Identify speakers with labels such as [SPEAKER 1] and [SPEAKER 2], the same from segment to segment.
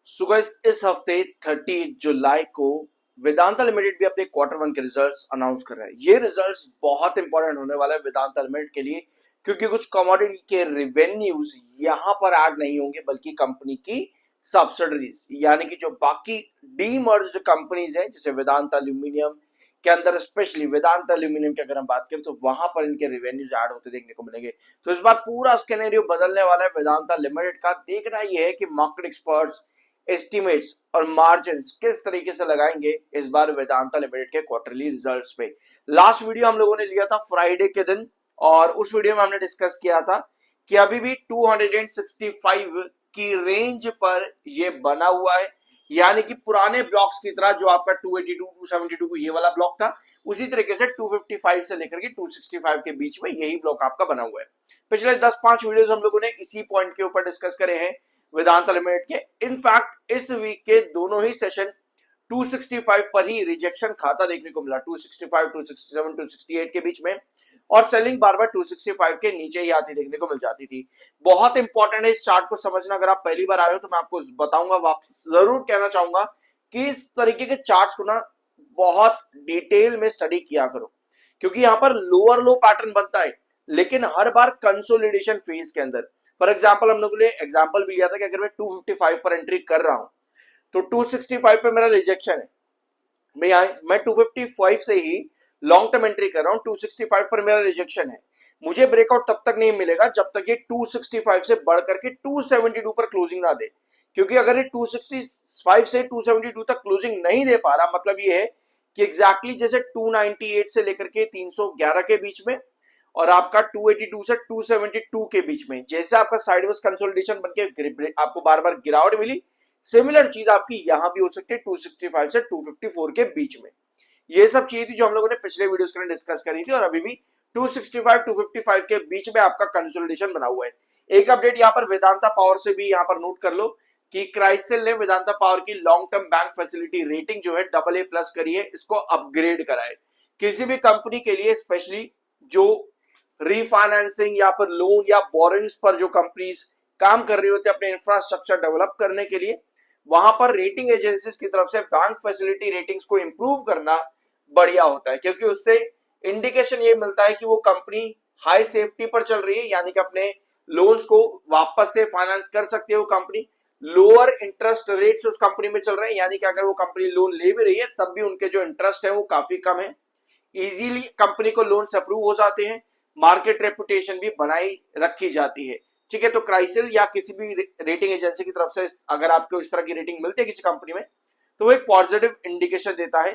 [SPEAKER 1] So guys इस हफ्ते 30 जुलाई को वेदांता लिमिटेड भी अपने क्वार्टर वन के रिजल्ट्स अनाउंस कर रहा है। ये रिजल्ट्स बहुत इंपॉर्टेंट होने वाला है वेदांता लिमिटेड के लिए, क्योंकि कुछ कमोडिटी के रिवेन्यूज यहां पर ऐड नहीं होंगे बल्कि कंपनी की सब्सिडरीज यानी कि जो बाकी डीमर्ज्ड कंपनीज हैं जैसे वेदांता एल्यूमिनियम के अंदर, स्पेशली वेदांता एल्यूमिनियम की अगर हम बात करें तो वहां पर इनके रिवेन्यूज ऐड होते देखने को मिलेंगे। तो इस बार पूरा स्केनेरियो बदलने वाला है वेदांता लिमिटेड का। देखना यह है कि मार्केट एक्सपर्ट्स एस्टिमेट्स और मार्जिन किस तरीके से लगाएंगे इस बार वेदांता लिमिटेड के क्वार्टरली रिजल्ट्स पे। लास्ट वीडियो हम लोगों ने लिया था फ्राइडे के दिन और उस वीडियो में हमने डिस्कस किया था कि अभी भी 265 की रेंज पर ये बना हुआ है, यानी कि पुराने ब्लॉक्स की तरह जो आपका 282 272 ये वाला ब्लॉक था, उसी तरीके से 255 से लेकर के 265 के बीच में यही ब्लॉक आपका बना हुआ है। पिछले 10-5 वीडियोस हम लोगों ने इसी पॉइंट के ऊपर डिस्कस करे हैं वेदांता लिमिटेड के। इनफैक्ट इस वीक के दोनों ही सेशन 265 पर ही रिजेक्शन खाता देखने को मिला, 265 267 268 के बीच में, और सेलिंग बार बार 265 के नीचे ही आती देखने को मिल जाती थी। बहुत इंपॉर्टेंट है इस चार्ट को समझना। अगर आप पहली बार आए हो तो मैं आपको बताऊंगा, वापस जरूर कहना चाहूंगा कि इस तरीके के चार्ट्स को ना बहुत डिटेल में स्टडी किया करो, क्योंकि यहां पर लोअर लो पैटर्न बनता है लेकिन हर बार कंसोलिडेशन फेज के अंदर। फॉर एग्जाम्पल हम लोगों ने एग्जाम्पल भी लिया था कि अगर मैं 255 पर एंट्री कर रहा हूं तो 265 पे मेरा रिजेक्शन है, मैं 255 से ही लॉन्ग टर्म एंट्री कर रहा हूं, 265 पर मेरा रिजेक्शन है। मुझे ब्रेकआउट तब तक नहीं मिलेगा जब तक ये 265 से बढ़ करके 272 पर क्लोजिंग ना दे, क्योंकि अगर ये 265 से 272 तक क्लोजिंग नहीं दे पा रहा, मतलब ये है कि एग्जैक्टली जैसे 298 से लेकर के 311 के बीच में और आपका 282 से 272 के बीच में जैसे आपका साइडवेज कंसोलिडेशन बनके आपको बार बार गिरावट मिली, सिमिलर चीज आपकी यहां भी हो सकती है 265 से 254 के बीच में। ये सब चीज थी जो हम लोगों ने पिछले वीडियोस के लिए डिस्कस करी थी और अभी भी 265 255 के बीच में आपका कंसोलिडेशन बना हुआ है। एक अपडेट यहाँ पर वेदांता पावर से भी यहाँ पर नोट कर लो कि क्राइसिल ने वेदांता पावर की long term bank facility rating जो है AA+ करी है, इसको अपग्रेड करा है। किसी भी कंपनी के लिए स्पेशली जो रीफाइनेंसिंग या फिर लोन या बोरिंग्स पर जो कंपनीज काम कर रही होती है अपने इंफ्रास्ट्रक्चर डेवलप करने के लिए, वहां पर रेटिंग एजेंसीज की तरफ से बैंक फैसिलिटी रेटिंग्स को इंप्रूव करना बढ़िया होता है, क्योंकि उससे इंडिकेशन ये मिलता है कि वो कंपनी हाई सेफ्टी पर चल रही है, यानी कि अपने लोन्स को वापस से फाइनेंस कर सकती है वो कंपनी। लोअर इंटरेस्ट रेट्स उस कंपनी में चल रहे हैं, यानी कि अगर वो कंपनी लोन ले भी रही है तब भी उनके जो इंटरेस्ट है वो काफी कम है, इजीली कंपनी को लोन्स अप्रूव हो जाते हैं, मार्केट रेपुटेशन भी बनाई रखी जाती है। ठीक है, तो क्राइसिल या किसी भी रेटिंग एजेंसी की तरफ से अगर आपको इस तरह की रेटिंग मिलती है किसी कंपनी में तो वो एक पॉजिटिव इंडिकेशन देता है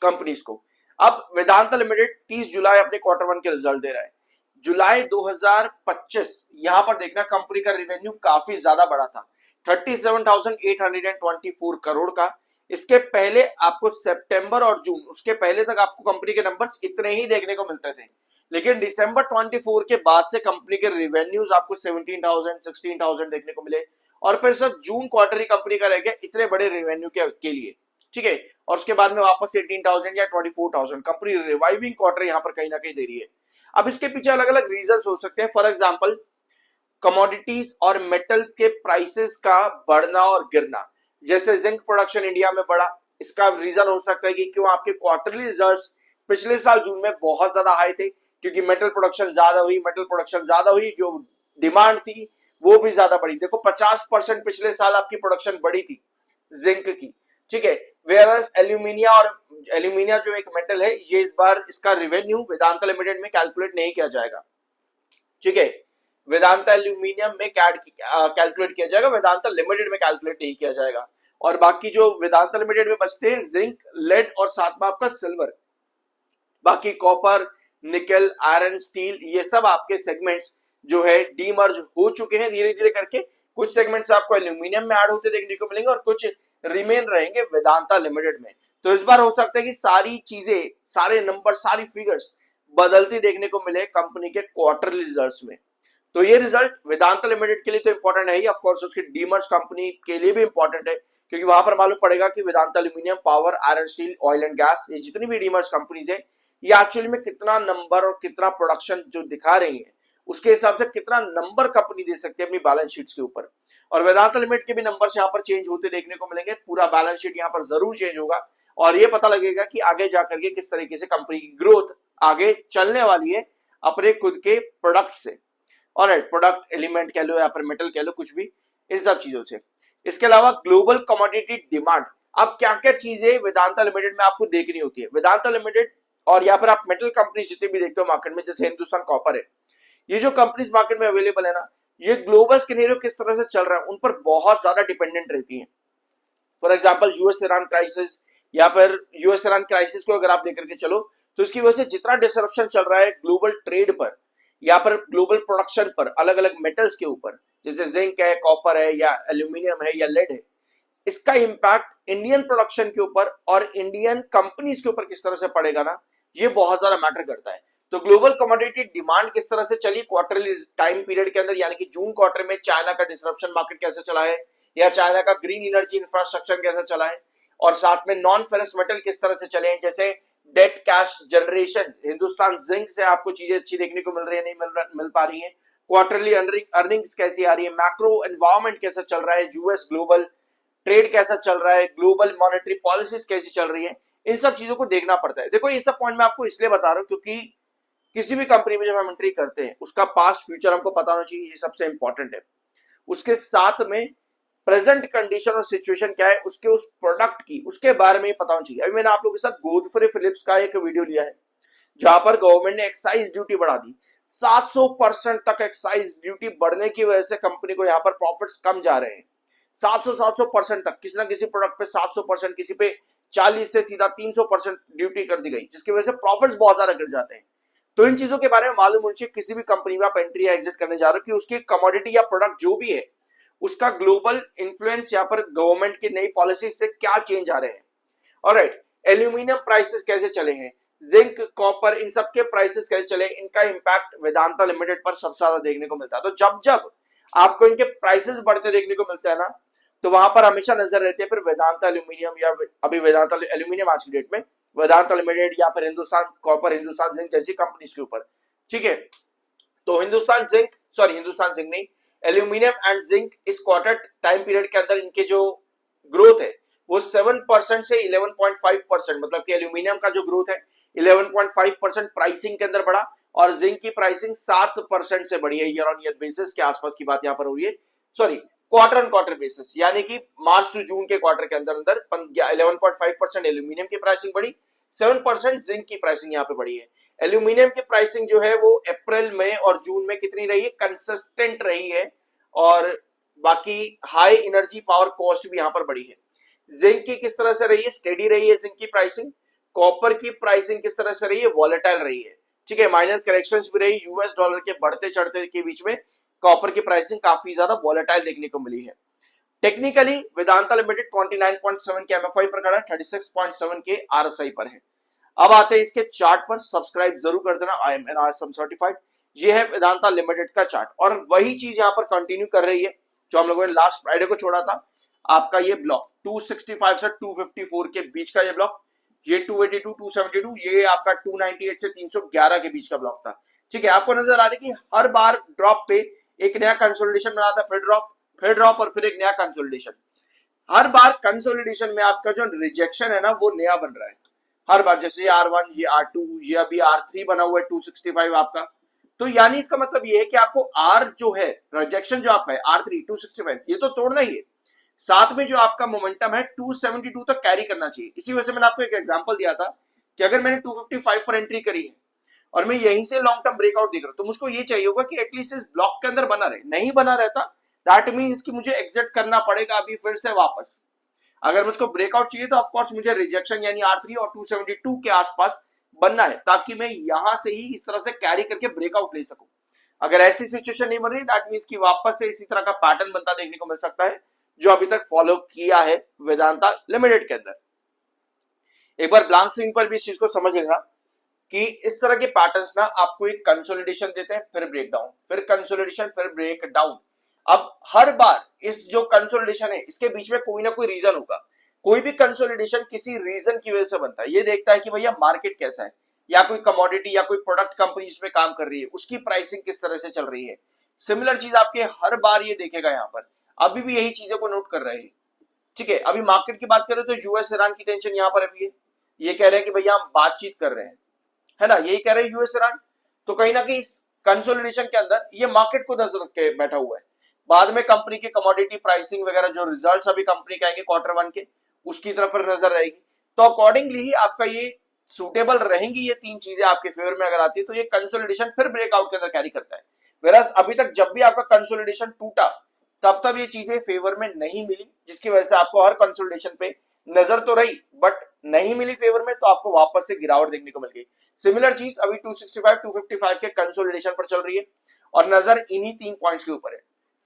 [SPEAKER 1] कंपनीज को। अब वेदांता लिमिटेड 30 जुलाई अपने क्वार्टर वन के रिजल्ट दे रहा है। जुलाई 2025 यहां पर देखना कंपनी का रेवेन्यू काफी ज्यादा बड़ा था, 37,824 करोड़ का। इसके पहले आपको सितंबर और जून, उसके पहले तक आपको कंपनी के नंबर्स इतने ही देखने को मिलते थे, लेकिन दिसंबर 24 के बाद से कंपनी के रेवेन्यूज आपको 17,000 16,000 देखने को मिले और फिर सिर्फ जून क्वार्टर ही कंपनी का रह गया इतने बड़े रेवेन्यू के लिए। ठीक है, और उसके बाद में वापस 18,000 या 24,000 कंपनी रिवाइविंग क्वार्टर यहां पर कहीं ना कहीं दे रही है। अब इसके पीछे अलग अलग रीजन हो सकते हैं। फॉर एग्जाम्पल कमोडिटीज और मेटल के प्राइसेस का बढ़ना और गिरना, जैसे जिंक प्रोडक्शन इंडिया में बढ़ा, इसका रीजन हो सकता है कि क्यों आपके क्वार्टरली रिजल्ट्स पिछले साल जून में बहुत ज्यादा हाई थे, क्योंकि मेटल प्रोडक्शन ज्यादा हुई, जो डिमांड थी वो भी ज्यादा बढ़ी। देखो 50% पिछले साल आपकी प्रोडक्शन बढ़ी थी जिंक की। ठीक है, वेयरएस एल्यूमिनिया जो एक मेटल है, ये इस बार इसका रेवेन्यू वेदांता लिमिटेड में कैलकुलेट नहीं किया जाएगा। ठीक है, वेदांता एल्यूमिनियम में कैलकुलेट किया जाएगा, वेदांता लिमिटेड में कैलकुलेट नहीं किया जाएगा। और बाकी जो वेदांता लिमिटेड में बचते हैं जिंक, लेड और साथ में आपका सिल्वर, बाकी कॉपर, निकल, आयरन, स्टील, ये सब आपके सेगमेंट्स जो है डीमर्ज हो चुके हैं धीरे धीरे करके। कुछ सेगमेंट्स आपको एल्यूमिनियम में ऐड होते देखने को मिलेंगे और कुछ रिमेन रहेंगे वेदांता लिमिटेड में। तो इस बार हो सकता है कि सारी चीजें, सारे नंबर, सारी फिगर्स बदलती देखने को मिले कंपनी के क्वार्टरली रिजल्ट्स में। तो ये रिजल्ट वेदांता लिमिटेड के लिए तो इंपॉर्टेंट है ही, ऑफ कोर्स उसकी डीमर्ज कंपनी के लिए भी इंपॉर्टेंट है, क्योंकि वहां पर मालूम पड़ेगा कि Vedanta aluminium, power, iron, steel, oil and gas, ये जितनी भी डीमर्ज कंपनीज है ये एक्चुअली में कितना नंबर और कितना प्रोडक्शन जो दिखा रही है उसके हिसाब से कितना नंबर कंपनी दे सकती है अपनी बैलेंस शीट्स के ऊपर। और वेदांता लिमिटेड के भी नंबर्स यहाँ पर चेंज होते देखने को मिलेंगे, पूरा बैलेंस शीट यहाँ पर जरूर चेंज होगा और ये पता लगेगा कि आगे जाकर के किस तरीके से कंपनी की ग्रोथ आगे चलने वाली है अपने खुद के प्रोडक्ट से। और प्रोडक्ट एलिमेंट कह लो या फिर मेटल कह लो, कुछ भी, इन सब चीजों से। इसके अलावा ग्लोबल कमोडिटी डिमांड, अब क्या क्या चीजें वेदांता लिमिटेड में आपको देखनी होती है। वेदांता लिमिटेड और यहाँ पर आप मेटल कंपनी जितने भी देखते हो मार्केट में, जैसे हिंदुस्तान कॉपर है, ये जो कंपनीज मार्केट में अवेलेबल है ना, ये ग्लोबल सिनेरियो किस तरह से चल रहा है उन पर बहुत ज्यादा डिपेंडेंट रहती है। For example US Iran crisis या फिर यूएस ईरान क्राइसिस को अगर आप लेकर के चलो तो इसकी वजह से जितना डिसरप्शन चल रहा है ग्लोबल ट्रेड पर या फिर ग्लोबल प्रोडक्शन पर अलग अलग मेटल्स के ऊपर, जैसे जिंक है, कॉपर है या एल्यूमिनियम है या लेड है, इसका इंपैक्ट इंडियन प्रोडक्शन के ऊपर और इंडियन कंपनीज के ऊपर किस तरह से पड़ेगा ना, ये बहुत ज्यादा मैटर करता है। तो ग्लोबल कमोडिटी डिमांड किस तरह से चली क्वार्टरली टाइम पीरियड के अंदर, यानी कि जून क्वार्टर में चाइना का डिसरप्शन मार्केट कैसे चला है या चाइना का ग्रीन एनर्जी इंफ्रास्ट्रक्चर कैसा चला है, और साथ में नॉन फेरस मेटल किस तरह से चले हैं, जैसे debt cash generation, Hindustan Zinc से आपको चीजें अच्छी देखने को मिल रही है, नहीं मिल पा रही है, क्वार्टरली अर्निंग्स कैसी आ रही है, मैक्रो एनवायरमेंट कैसा चल रहा है, यूएस ग्लोबल ट्रेड कैसा चल रहा है, ग्लोबल मॉनेटरी पॉलिसीज कैसी चल रही है, इन सब चीजों को देखना पड़ता है। देखो ये सब पॉइंट मैं आपको इसलिए बता रहा हूं क्योंकि किसी भी कंपनी में जब हम एंट्री करते हैं उसका पास्ट फ्यूचर हमको पता होना चाहिए, ये सबसे इंपॉर्टेंट है। उसके साथ में प्रेजेंट कंडीशन और सिचुएशन क्या है उसके उस प्रोडक्ट की, उसके बारे में पता होना चाहिए। अभी मैंने आप लोगों के साथ गोदफ्रे फिलिप्स का एक वीडियो लिया है जहां पर गवर्नमेंट ने एक्साइज ड्यूटी बढ़ा दी, 700% तक एक्साइज ड्यूटी बढ़ने की वजह से कंपनी को यहाँ पर प्रॉफिट्स कम जा रहे हैं। 700% तक किसी ना किसी प्रोडक्ट पे 700%, किसी पे 40 से सीधा 300% ड्यूटी कर दी गई, जिसकी वजह से प्रॉफिट्स बहुत ज्यादा गिर जाते हैं। तो इन चीजों के बारे में मालूम होना चाहिए किसी भी कंपनी में आप एंट्री या एग्जिट करने जा रहे हो कि उसकी कमोडिटी या प्रोडक्ट जो भी है उसका ग्लोबल इन्फ्लुएंस या पर गवर्नमेंट की नई पॉलिसी से क्या चेंज आ रहे हैं। ऑलराइट, एल्यूमिनियम प्राइसेस कैसे चले हैं, जिंक, कॉपर, इन सब के प्राइसेस कैसे चले, इनका इंपैक्ट वेदांता लिमिटेड पर सबसे ज्यादा देखने को मिलता है। तो जब जब आपको इनके प्राइसेस बढ़ते देखने को मिलता है ना, तो वहां पर हमेशा नजर रहती है फिर वेदांता एल्यूमिनियम या अभी वेदांता एल्यूमिनियम आज की डेट में वेदांता लिमिटेड या फिर हिंदुस्तान कॉपर, हिंदुस्तान जिंक जैसी कंपनीज के ऊपर। ठीक है, तो हिंदुस्तान जिंक नहीं, एल्यूमिनियम एंड जिंक इस क्वार्टर टाइम पीरियड के अंदर इनके जो ग्रोथ है वो 7% से 11.5%, मतलब कि एल्यूमिनियम का जो ग्रोथ है 11.5% प्राइसिंग के अंदर बढ़ा और जिंक की प्राइसिंग 7% से बढ़ी है ईयर ऑन ईयर बेसिस के आसपास की बात यहां पर हो रही है, sorry quarter on quarter basis, यानी कि मार्च टू जून के क्वार्टर के अंदर 11.5% एल्यूमिनियम की प्राइसिंग बढ़ी, 7% जिंक की प्राइसिंग यहाँ पे बढ़ी है। एल्यूमिनियम की प्राइसिंग जो है वो अप्रैल में और जून में कितनी रही है, कंसिस्टेंट रही है, और बाकी हाई एनर्जी पावर कॉस्ट भी यहाँ पर बढ़ी है। जिंक की किस तरह से रही है, स्टेडी रही है जिंक की प्राइसिंग। कॉपर की प्राइसिंग किस तरह से रही है, वॉलेटाइल रही है। ठीक है, माइनर करेक्शंस भी रही, यूएस डॉलर के बढ़ते चढ़ते के बीच में कॉपर की प्राइसिंग काफी ज्यादा वॉलेटाइल देखने को मिली है। टेक्निकली वेदांता लिमिटेड 29.7 के एमएफआई पर खड़ा है, 36.7 के आरएसआई पर है। अब आते हैं इसके चार्ट पर, सब्सक्राइब जरूर कर देना, आई एम एनआरएसएम सर्टिफाइड। ये है वेदांता लिमिटेड का चार्ट और वही चीज यहां पर कंटिन्यू कर रही है जो हम लोगों ने लास्ट फ्राइडे को छोड़ा था। आपका ये ब्लॉक 265 से 254 के बीच का ये ब्लॉक, ये 282 272, ये आपका 298 से 311 के बीच का ब्लॉक था। ठीक है, आपको नजर आ रहा है कि हर बार ड्रॉप पे एक नया कंसोलिडेशन बना था, फिर ड्रॉप और फिर एक नया कंसोलिडेशन। हर बार कंसोलिडेशन में आपका जो रिजेक्शन है ना वो नया बन रहा है हर बार, जैसे R1, ये R2, ये अभी R3 बना हुआ है 265 आपका। तो यानी इसका मतलब ये है कि आपको R जो है, रिजेक्शन जो आपका है R3 265, ये तो तोड़ना ही है, साथ में जो आपका मोमेंटम है 272 तक कैरी करना चाहिए। इसी वजह से मैंने आपको एक एग्जांपल दिया था कि अगर मैंने 255 पर एंट्री करी है और मैं यहीं से लॉन्ग टर्म ब्रेकआउट देख रहा हूं, तो मुझको ये चाहिए होगा कि एटलीस्ट इस ब्लॉक के अंदर बना रहे। नहीं बना रहता दैट मींस कि मुझे एग्जिट करना पड़ेगा अभी फिर से वापस। अगर मुझको ब्रेकआउट चाहिए तो ऑफकोर्स मुझे रिजेक्शन यानी R3 और 272 के आसपास बनना है, ताकि मैं यहां से ही इस तरह से कैरी करके ब्रेकआउट ले सकूं। अगर ऐसी सिचुएशन नहीं बन रही दैट मींस कि वापस से इसी तरह का पैटर्न बनता देखने को मिल सकता है जो अभी तक फॉलो किया है वेदांता लिमिटेड के अंदर। एक बार ब्लैंक स्क्रीन पर भी इस चीज को समझ लेना कि इस तरह के पैटर्न्स ना आपको एक कंसोलिडेशन देते हैं, फिर ब्रेक डाउन, फिर कंसोलिडेशन, फिर ब्रेक डाउन। अब हर बार इस जो कंसोलिडेशन है इसके बीच में कोई ना कोई रीजन होगा। कोई भी कंसोलिडेशन किसी रीजन की वजह से बनता है। ये देखता है कि भैया मार्केट कैसा है, या कोई कमोडिटी या कोई प्रोडक्ट कंपनी इसमें काम कर रही है, उसकी प्राइसिंग किस तरह से चल रही है। सिमिलर चीज आपके हर बार ये देखेगा यहाँ पर, अभी भी यही चीजों को नोट कर रहे हैं। ठीक है, अभी मार्केट की बात करें तो यूएस ईरान की टेंशन यहाँ पर अभी है, ये कह रहे हैं कि भैया हम बातचीत कर रहे हैं, है ना, यही कह रहे हैं यूएस ईरान। तो कहीं ना कहीं इस कंसोलिडेशन के अंदर ये मार्केट को नजर रख के बैठा हुआ है। बाद में कंपनी की कमोडिटी प्राइसिंग वगैरह जो रिजल्ट्स अभी कंपनी के आएंगे क्वार्टर वन के, उसकी तरफ नजर रहेगी। तो अकॉर्डिंगली ही आपका ये सुटेबल रहेंगी ये तीन चीजें आपके फेवर में अगर आती है, तो ये कंसोलिडेशन फिर ब्रेकआउट के अंदर कैरी करता है। वेरास अभी तक जब भी आपका कंसोलिडेशन टूटा तब ये चीजें फेवर में नहीं मिली, जिसकी वजह से आपको हर कंसोलिडेशन पे नजर तो रही बट नहीं मिली फेवर में, तो आपको वापस से गिरावट देखने को मिल गई। सिमिलर चीज अभी 265 255 के कंसोलिडेशन पर चल रही है और नजर इन्हीं 3 पॉइंट्स के ऊपर है।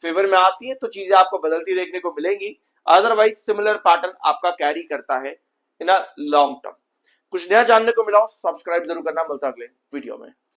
[SPEAKER 1] फेवर में आती है तो चीजें आपको बदलती देखने को मिलेंगी, अदरवाइज सिमिलर पैटर्न आपका कैरी करता है इन अ लॉन्ग टर्म। कुछ नया जानने को मिला हो सब्सक्राइब जरूर करना, मिलता है अगले वीडियो में।